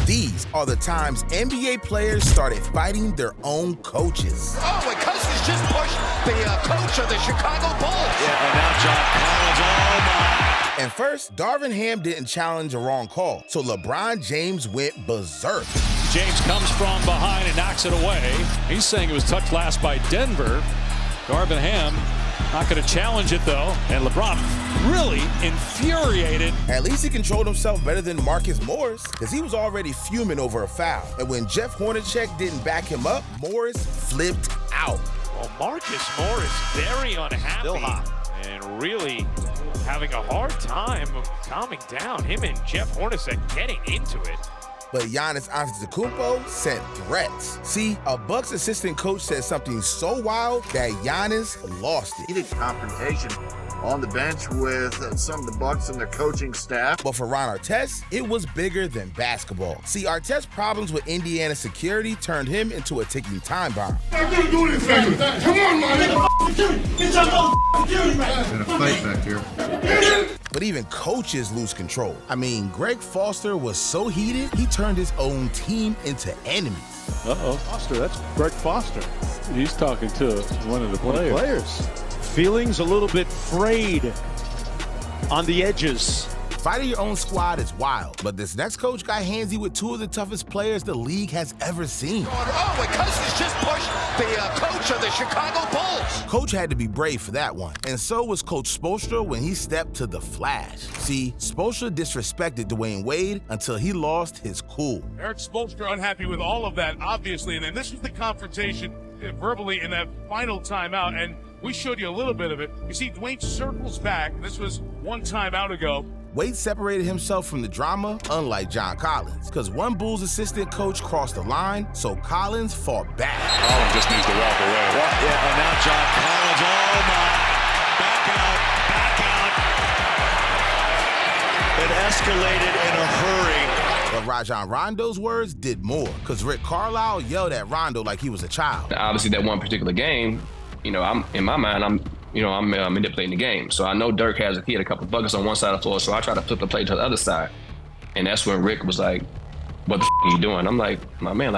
These are the times NBA players started fighting their own coaches. Oh, and Cousins just pushed the coach of the Chicago Bulls. Yeah, and now John Collins, oh my. And first, Darvin Ham didn't challenge a wrong call, so LeBron James went berserk. James comes from behind and knocks it away. He's saying it was touched last by Denver. Darvin Ham not going to challenge it, though. And LeBron really infuriated. At least he controlled himself better than Marcus Morris, because he was already fuming over a foul. And when Jeff Hornacek didn't back him up, Morris flipped out. Well, Marcus Morris very unhappy. Still hot. And really having a hard time calming down. Him and Jeff Hornacek getting into it. But Giannis Antetokounmpo sent threats. See, a Bucks assistant coach said something so wild that Giannis lost it. Heated confrontation on the bench with some of the Bucks and their coaching staff. But for Ron Artest, it was bigger than basketball. See, Artest's problems with Indiana security turned him into a ticking time bomb. I'm gonna do this, baby. Come on, my nigga. Get your security, man. Got a fight back here. But even coaches lose control. I mean, Greg Foster was so heated, he turned his own team into enemies. Foster, that's Greg Foster. He's talking to one of the players. Feelings a little bit frayed on the edges. Fighting your own squad is wild, but this next coach got handsy with two of the toughest players the league has ever seen. Oh, and Cousins just pushed the coach of the Chicago Bulls. Coach had to be brave for that one, and so was Coach Spoelstra when he stepped to the flash. See, Spoelstra disrespected Dwayne Wade until he lost his cool. Eric Spoelstra unhappy with all of that, obviously, and then this was the confrontation verbally in that final timeout, and we showed you a little bit of it. You see, Dwayne circles back. This was one timeout ago. Wade separated himself from the drama, unlike John Collins, because one Bulls assistant coach crossed the line, so Collins fought back. Collins just needs to walk away. Yeah, and now John Collins, oh my. Back out. It escalated in a hurry. But Rajon Rondo's words did more, because Rick Carlile yelled at Rondo like he was a child. Obviously, that one particular game, I'm in my mind, I'm manipulating the game. So I know Dirk he had a couple buckets on one side of the floor, so I try to flip the play to the other side. And that's when Rick was like, what the are you doing? I'm like, my man,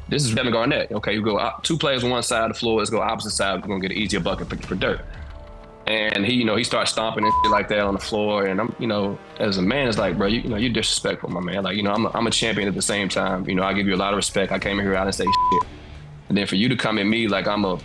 this is Kevin Garnett. Okay, you go two players on one side of the floor, let's go opposite side, we're gonna get an easier bucket for Dirk. And he starts stomping and shit like that on the floor. And I'm, as a man, it's like, bro, you're disrespectful, my man. I'm a champion at the same time. I give you a lot of respect. I came here out and say shit. And then for you to come at me like I'm a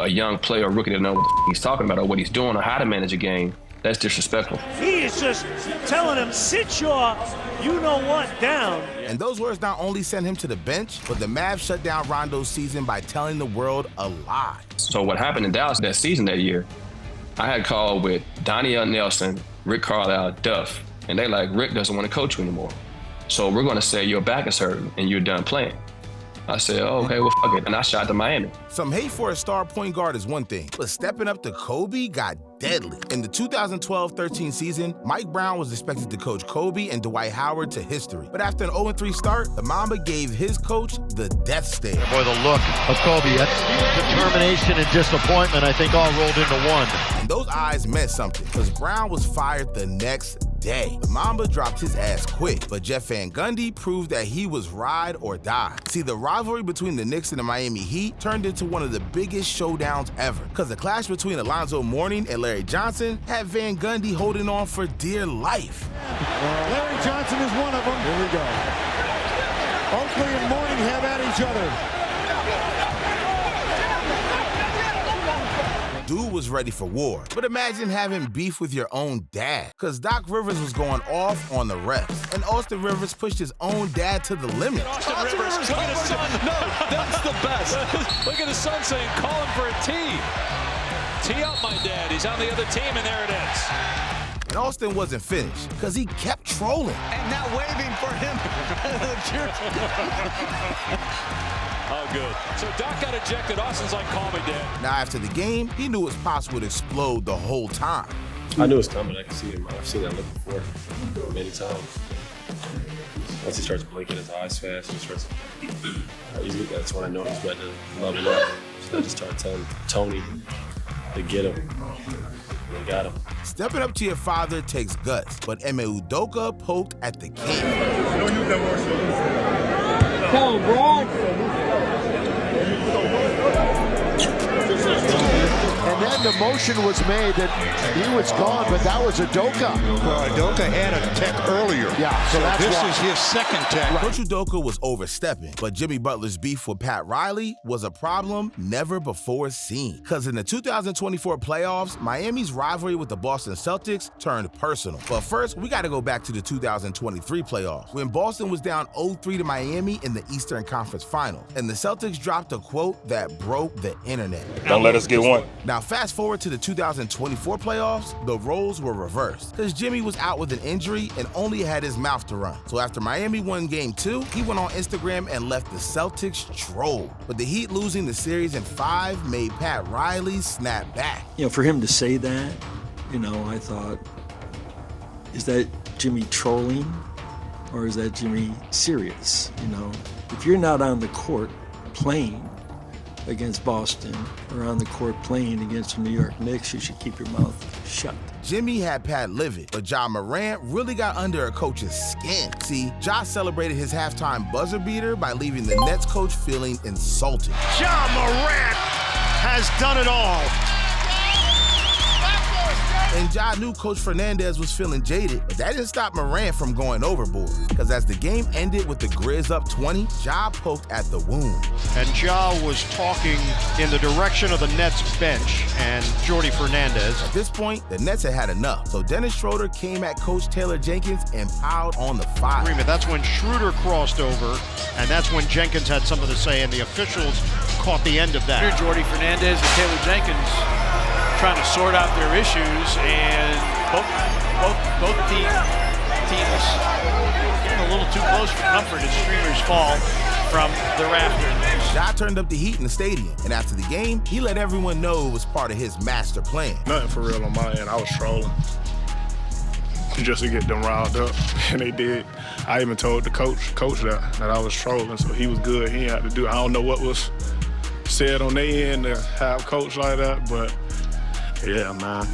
young player, a rookie that know what the he's talking about or what he's doing or how to manage a game, that's disrespectful. He is just telling him, sit your you-know-what down. And those words not only sent him to the bench, but the Mavs shut down Rondo's season by telling the world a lie. So what happened in Dallas that season that year, I had called with Danielle Nelson, Rick Carlisle, Duff, and they like, Rick doesn't want to coach you anymore. So we're going to say your back is hurting and you're done playing. I said, oh, okay, well, fuck it. And I shot to Miami. Some hate for a star point guard is one thing, but stepping up to Kobe got deadly. In the 2012-13 season, Mike Brown was expected to coach Kobe and Dwight Howard to history. But after an 0-3 start, the Mamba gave his coach the death stare. Boy, the look of Kobe, that's determination and disappointment, I think, all rolled into one. And those eyes meant something, because Brown was fired the next day. The Mamba dropped his ass quick, but Jeff Van Gundy proved that he was ride or die. See, the rivalry between the Knicks and the Miami Heat turned into one of the biggest showdowns ever, because the clash between Alonzo Mourning and Larry Johnson had Van Gundy holding on for dear life. Larry Johnson is one of them. Here we go. Oakley and Mourning have at each other. Dude was ready for war. But imagine having beef with your own dad, because Doc Rivers was going off on the refs, and Austin Rivers pushed his own dad to the limit. Austin Rivers, look at his son. No, that's the best. Look at his son saying, call him for a tee. Tee up, my dad. He's on the other team, and there it is. And Austin wasn't finished, because he kept trolling. And now waving for him. Oh, good. So Doc got ejected. Austin's like, call me, Dad. Now, after the game, he knew it was possible to explode the whole time. I knew it was coming. I could see him. I've seen that look before many times. Once he starts blinking his eyes fast, that's when I know he's ready to level up. So I just started telling Tony to get him. And got him. Stepping up to your father takes guts, but Ime Udoka poked at the king. Come on, bro. And then the motion was made that he was gone, but that was Udoka. Well, Udoka had a tech earlier. Yeah, so that's this why. is his second tech. Coach Udoka was overstepping, but Jimmy Butler's beef with Pat Riley was a problem never before seen. Because in the 2024 playoffs, Miami's rivalry with the Boston Celtics turned personal. But first, we got to go back to the 2023 playoffs, when Boston was down 0-3 to Miami in the Eastern Conference Finals, and the Celtics dropped a quote that broke the internet. Don't let us get one. Now, fast forward to the 2024 playoffs, the roles were reversed, because Jimmy was out with an injury and only had his mouth to run. So after Miami won Game 2, he went on Instagram and left the Celtics trolled. But the Heat losing the series in 5 made Pat Riley snap back. You know, for him to say that, you know, I thought, is that Jimmy trolling or is that Jimmy serious? You know, if you're not on the court playing against Boston or on the court playing against the New York Knicks, you should keep your mouth shut. Jimmy had Pat livid, but Ja Morant really got under a coach's skin. See, Ja celebrated his halftime buzzer beater by leaving the Nets coach feeling insulted. Ja Morant has done it all. And Ja knew Coach Fernandez was feeling jaded, but that didn't stop Morant from going overboard. Because as the game ended with the Grizz up 20, Ja poked at the wound. And Ja was talking in the direction of the Nets bench and Jordy Fernandez. At this point, the Nets had had enough, so Dennis Schroeder came at Coach Taylor Jenkins and piled on the fire. That's when Schroeder crossed over, and that's when Jenkins had something to say, and the officials caught the end of that. Here, Jordy Fernandez and Taylor Jenkins trying to sort out their issues, and both teams getting a little too close for comfort as streamers fall from the rafters. Ja turned up the heat in the stadium, and after the game, he let everyone know it was part of his master plan. Nothing for real on my end. I was trolling just to get them riled up, and they did. I even told the coach that I was trolling, so he was good. He had to do. I don't know what was said on their end to have coach like that, but yeah, man.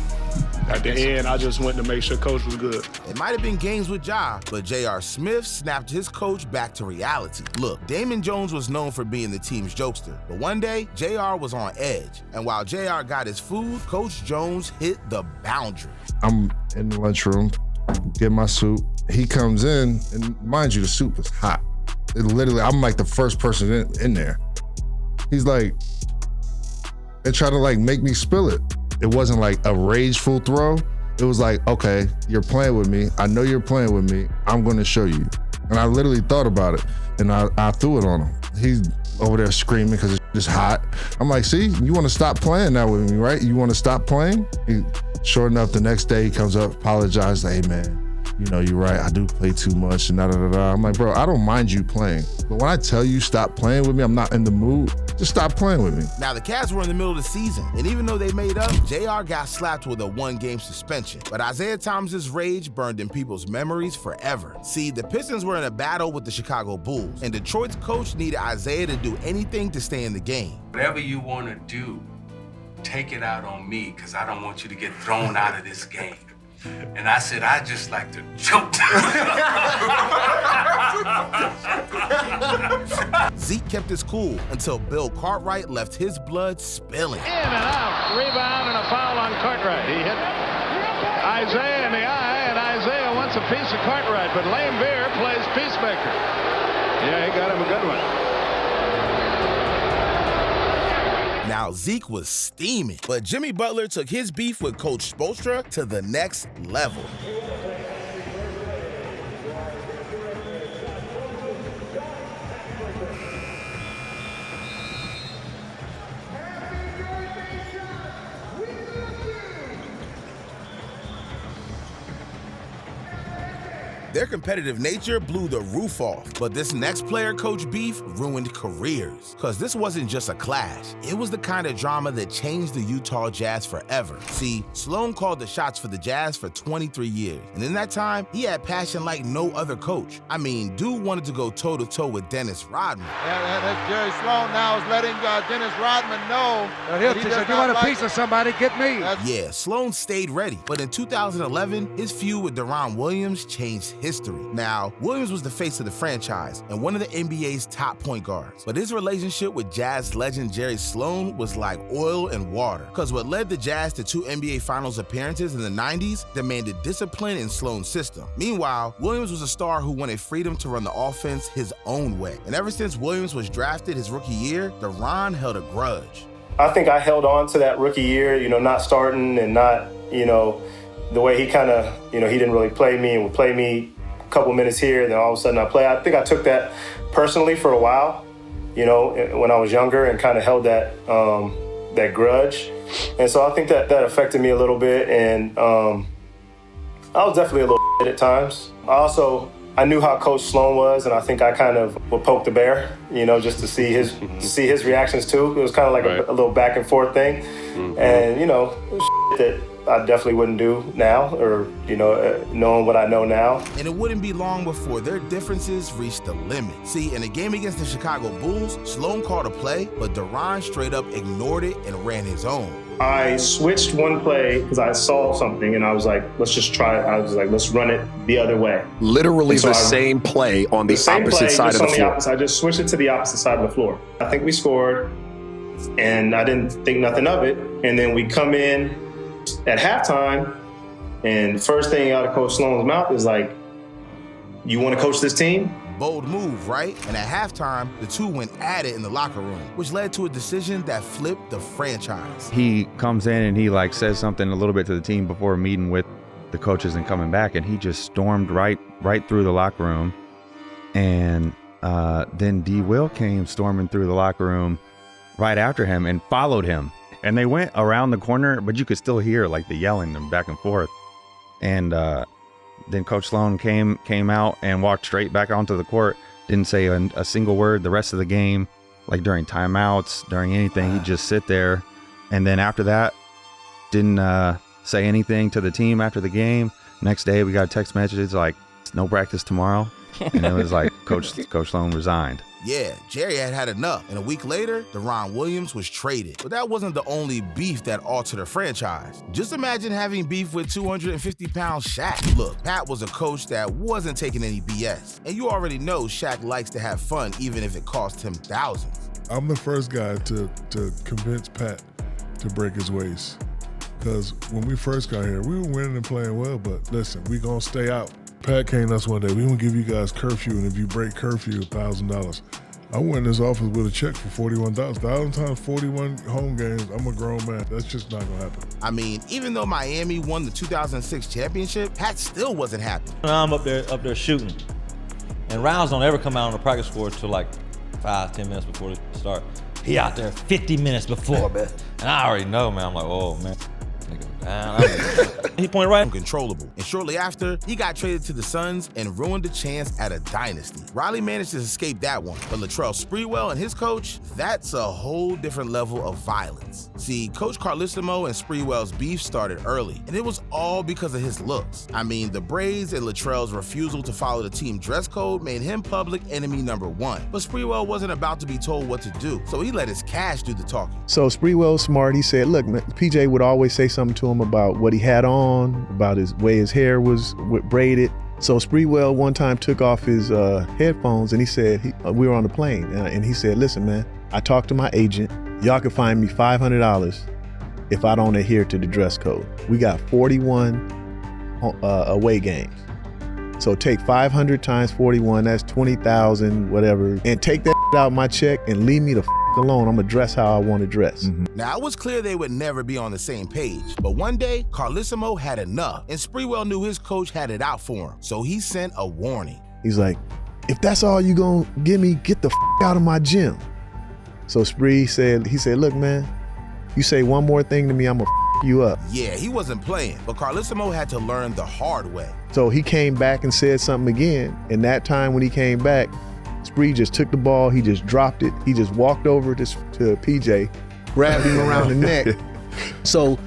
At the end, I just went to make sure coach was good. It might have been games with Ja, but J.R. Smith snapped his coach back to reality. Look, Damon Jones was known for being the team's jokester, but one day, J.R. was on edge. And while J.R. got his food, Coach Jones hit the boundary. I'm in the lunchroom, get my soup. He comes in, and mind you, the soup was hot. It literally, I'm like the first person in there. He's like, and trying to like make me spill it. It wasn't like a rageful throw. It was like, okay, you're playing with me. I know you're playing with me. I'm gonna show you. And I literally thought about it, and I threw it on him. He's over there screaming because it's just hot. I'm like, see, you wanna stop playing now with me, right? You wanna stop playing? Sure enough, the next day he comes up, apologized, hey man, you know, you're right, I do play too much and da-da-da-da. I'm like, bro, I don't mind you playing. But when I tell you stop playing with me, I'm not in the mood, just stop playing with me. Now, the Cavs were in the middle of the season, and even though they made up, JR got slapped with a 1-game suspension. But Isaiah Thomas's rage burned in people's memories forever. See, the Pistons were in a battle with the Chicago Bulls, and Detroit's coach needed Isaiah to do anything to stay in the game. Whatever you want to do, take it out on me, because I don't want you to get thrown out of this game. And I said, I just like to choke. Zeke kept his cool until Bill Cartwright left his blood spilling. In and out, rebound and a foul on Cartwright. He hit Isaiah in the eye, and Isaiah wants a piece of Cartwright, but Lane Beer plays peacemaker. Yeah, he got him a good one. Now, Zeke was steaming, but Jimmy Butler took his beef with Coach Spoelstra to the next level. Their competitive nature blew the roof off, but this next player-coach beef ruined careers. Because this wasn't just a clash. It was the kind of drama that changed the Utah Jazz forever. See, Sloan called the shots for the Jazz for 23 years, and in that time, he had passion like no other coach. I mean, dude wanted to go toe-to-toe with Dennis Rodman. Yeah, Jerry Sloan now is letting Dennis Rodman know that he said, you want a piece of somebody, get me. Yeah, Sloan stayed ready, but in 2011, his feud with Deron Williams changed history. Now, Williams was the face of the franchise and one of the NBA's top point guards, but his relationship with Jazz legend Jerry Sloan was like oil and water, because what led the Jazz to 2 NBA Finals appearances in the 90s demanded discipline in Sloan's system. Meanwhile, Williams was a star who wanted freedom to run the offense his own way, and ever since Williams was drafted his rookie year, Deron held a grudge. I think I held on to that rookie year, not starting and not, the way he kind of, he didn't really play me and would play me a couple minutes here, and then all of a sudden I play. I think I took that personally for a while, when I was younger, and kind of held that that grudge. And so I think that affected me a little bit, and I was definitely a little at times. I knew how Coach Sloan was, and I think I kind of would poke the bear, just to see his reactions too. It was kind of like a little back and forth thing, and that I definitely wouldn't do now, or knowing what I know now. And it wouldn't be long before their differences reached the limit. See, in a game against the Chicago Bulls, Sloan called a play, but Deron straight up ignored it and ran his own. I switched one play because I saw something, and I was like, let's just try it. I was like, let's run it the other way. Literally the same play on the opposite side of the floor. I just switched it to the opposite side of the floor. I think we scored, and I didn't think nothing of it. And then we come in at halftime, and the first thing out of Coach Sloan's mouth is like, you want to coach this team? Bold move, right? And at halftime, the two went at it in the locker room, which led to a decision that flipped the franchise. He comes in and he says something a little bit to the team before meeting with the coaches and coming back, and he just stormed right through the locker room. And then D. Will came storming through the locker room right after him and followed him. And they went around the corner, but you could still hear the yelling them back and forth. And then Coach Sloan came out and walked straight back onto the court. Didn't say a single word the rest of the game, during timeouts, during anything. He'd just sit there. And then after that, didn't say anything to the team after the game. Next day, we got text messages no practice tomorrow. And it was Coach Sloan resigned. Yeah, Jerry had enough, and a week later, Deron Williams was traded. But that wasn't the only beef that altered a franchise. Just imagine having beef with 250-pound Shaq. Look, Pat was a coach that wasn't taking any BS, and you already know Shaq likes to have fun even if it cost him thousands. I'm the first guy to convince Pat to break his ways, because when we first got here, we were winning and playing well, but listen, we gonna stay out. Pat came to us one day, we gonna give you guys curfew, and if you break curfew, $1,000. I went in his office with a check for $41,000. 1,000 times 41 home games, I'm a grown man. That's just not gonna happen. I mean, even though Miami won the 2006 championship, Pat still wasn't happy. I'm up there shooting, and rounds don't ever come out on the practice score until 5-10 minutes before they start. He out there 50 minutes before, man. And I already know, man. I'm like, oh, man. He pointed right. Uncontrollable. And shortly after, he got traded to the Suns and ruined a chance at a dynasty. Riley managed to escape that one, but Latrell Sprewell and his coach, that's a whole different level of violence. See, Coach Carlile and Sprewell's beef started early, and it was all because of his looks. I mean, the braids and Latrell's refusal to follow the team dress code made him public enemy #1. But Sprewell wasn't about to be told what to do, so he let his cash do the talking. So Sprewell's smart. He said, look, man, PJ would always say something to him about what he had on, about his way his hair was braided. So Sprewell one time took off his headphones, and he said, we were on the plane, and he said, listen, man, I talked to my agent. Y'all can find me $500 if I don't adhere to the dress code. We got 41 away games. So take 500 times 41, that's 20,000, whatever, and take that out of my check and leave me the alone. I'm gonna dress how I want to dress. Now, it was clear they would never be on the same page, but one day, Carlile had enough, and Sprewell knew his coach had it out for him, so he sent a warning. He's like, if that's all you gonna give me, get the out of my gym. So Spree said, look, man, you say one more thing to me, I'm gonna you up. Yeah, he wasn't playing, but Carlissimo had to learn the hard way. So he came back and said something again, and that time when he came back, Spree just took the ball, he just dropped it, he just walked over to PJ, grabbed him around the neck. So,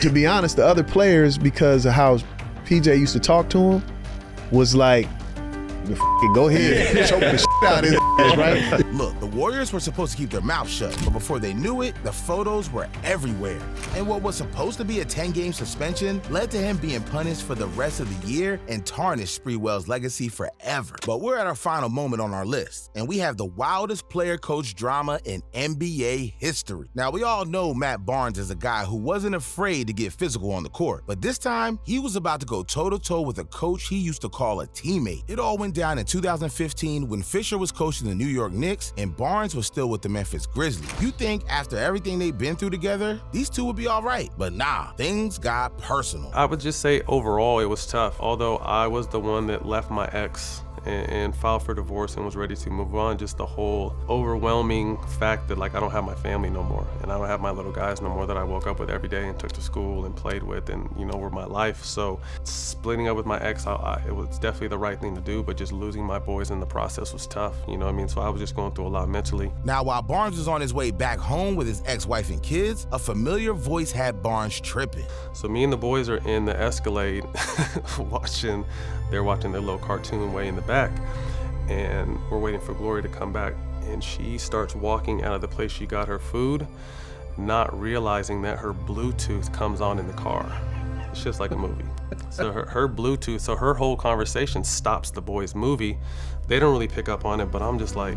to be honest, the other players, because of how PJ used to talk to him, was like, go ahead, choke the shit out of his ass, right? Look, the Warriors were supposed to keep their mouth shut, but before they knew it, the photos were everywhere. And what was supposed to be a 10-game suspension led to him being punished for the rest of the year and tarnished Sprewell's legacy forever. But we're at our final moment on our list, and we have the wildest player-coach drama in NBA history. Now, we all know Matt Barnes is a guy who wasn't afraid to get physical on the court, but this time, he was about to go toe-to-toe with a coach he used to call a teammate. It all went down in 2015 when Fisher was coaching the New York Knicks and Barnes was still with the Memphis Grizzlies. You think after everything they've been through together, these two would be all right, but nah, things got personal. I would just say overall it was tough. Although I was the one that left my ex and filed for divorce and was ready to move on, just the whole overwhelming fact that like I don't have my family no more and I don't have my little guys no more that I woke up with every day and took to school and played with and were my life. So splitting up with my ex, it was definitely the right thing to do, but just losing my boys in the process was tough, you know what I mean? So I was just going through a lot mentally. Now, while Barnes was on his way back home with his ex-wife and kids, a familiar voice had Barnes tripping. So me and the boys are in the Escalade they're watching their little cartoon way in the back, and we're waiting for Gloria to come back, and she starts walking out of the place she got her food, not realizing that her Bluetooth comes on in the car. It's just like a movie. So her Bluetooth, so her whole conversation stops the boys' movie. They don't really pick up on it, but I'm just like,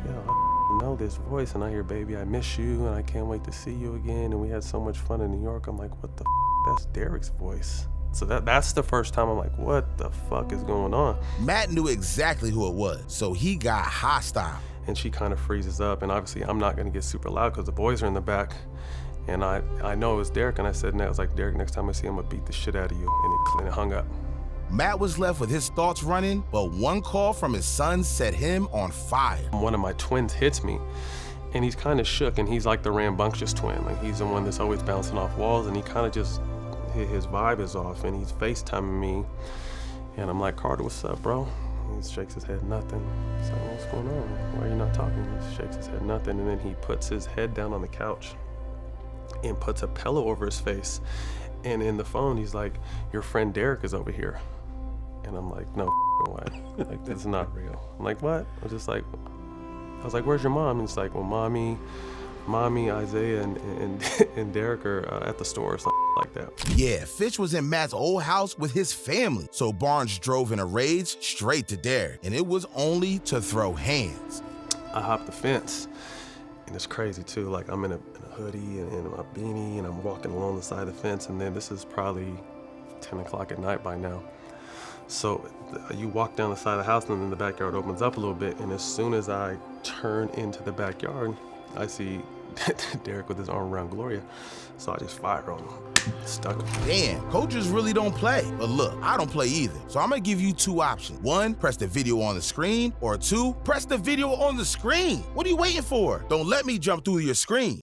I know this voice, and I hear, baby, I miss you, and I can't wait to see you again, and we had so much fun in New York. I'm like, what the that's Derek's voice. So that's the first time I'm like, what the fuck is going on? Matt knew exactly who it was, so he got hostile. And she kind of freezes up, and obviously I'm not gonna get super loud because the boys are in the back, and I know it was Derek, and I said, I was like, Derek, next time I see him, I'm gonna beat the shit out of you, and it hung up. Matt was left with his thoughts running, but one call from his son set him on fire. One of my twins hits me, and he's kind of shook, and he's like the rambunctious twin. Like he's the one that's always bouncing off walls, and he kind of just, his vibe is off, and he's FaceTiming me, and I'm like, Carter, what's up, bro? He shakes his head, nothing. He's like, what's going on? Why are you not talking? He shakes his head, nothing, and then he puts his head down on the couch and puts a pillow over his face, and in the phone, he's like, your friend Derek is over here. And I'm like, no way. Like, this is not real. I'm like, what? I was like, where's your mom? And it's like, well, mommy, Isaiah, and Derek are at the store, or something like that. Yeah, Fitch was in Matt's old house with his family, so Barnes drove in a rage straight to Derek, and it was only to throw hands. I hopped the fence, and it's crazy too. Like I'm in a hoodie and a beanie, and I'm walking along the side of the fence, and then this is probably 10 o'clock at night by now. So you walk down the side of the house, and then the backyard opens up a little bit, and as soon as I turn into the backyard, I see Derek with his arm around Gloria. So I just fire on him, stuck him. Damn, coaches really don't play. But look, I don't play either. So I'm gonna give you two options. One, press the video on the screen, or two, press the video on the screen. What are you waiting for? Don't let me jump through your screen.